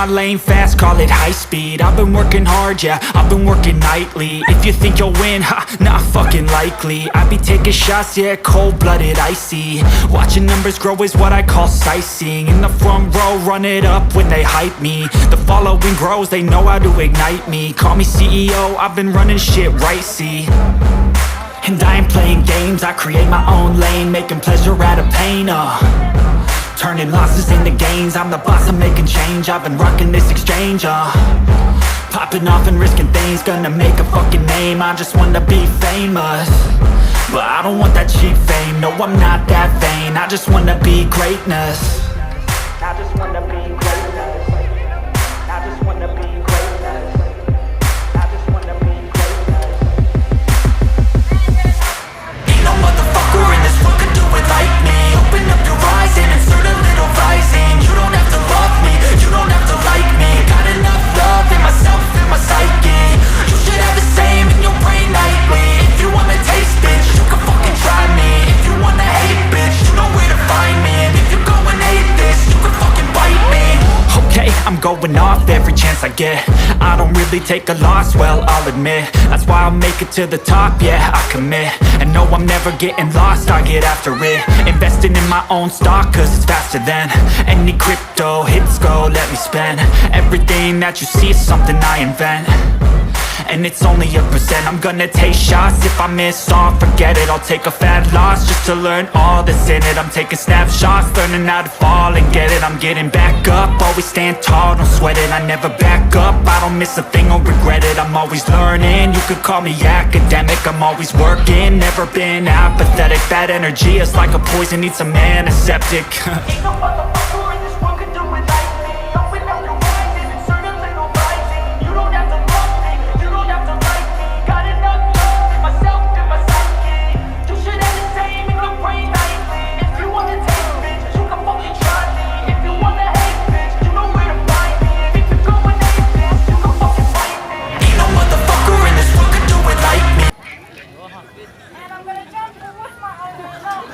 my lane fast, call it high speed. I've been working hard, yeah, I've been working nightly. If you think you'll win, ha, not fucking likely. I be taking shots, yeah, cold-blooded, icy. Watching numbers grow is what I call sightseeing. In the front row, run it up when they hype me. The following grows, they know how to ignite me. Call me CEO, I've been running shit right, see. And I ain't playing games, I create my own lane, making pleasure out of pain, turning losses into gains. I'm the boss, I'm making change. I've been rocking this exchange, popping off and risking things. Gonna make a fucking name, I just wanna be famous. But I don't want that cheap fame, no I'm not that vain. I just wanna be greatness. I just wanna be greatness. I just wanna be greatness. I just wanna be greatness. Ain't no motherfucker in this world could do it like me. Open up your eyes and insert a little rising. You don't have to love me, you don't have to like me. Got enough love in myself and my psyche. You should have the same in your brain nightly. If you wanna taste, bitch, you can fucking try me. If you wanna hate, bitch, you know where to find me. And if you go and hate this, you can fucking bite me. Okay, I'm going off every chance I get. I don't really take a loss, well, I'll admit. That's why I'll make it to the top, yeah, I commit. And no, I'm never getting lost, I get after it. Investing in my own stock, cause it's faster than any crypto hits go, let me spend. Everything that you see is something I invent. And it's only a percent. I'm gonna take shots. If I miss all, forget it. I'll take a fat loss just to learn all that's in it. I'm taking snapshots, learning how to fall and get it. I'm getting back up, always stand tall, don't sweat it. I never back up, I don't miss a thing or regret it. I'm always learning, you could call me academic. I'm always working, never been apathetic. Bad energy is like a poison, needs some antiseptic. Ain't no motherfucker in this world could do it like me. Open up your eyes and insert a little rising. You don't have to love me, you don't have to like me. Got enough love in myself and my psyche. You should have the same in your brain nightly. If you wanna take, bitch, you can fucking try me. If you wanna hate, bitch, you know where to find me. And if you go and hate this, you can fucking fight me. Ain't no motherfucker in this world could do it like me. And I'm gonna jump with my own love.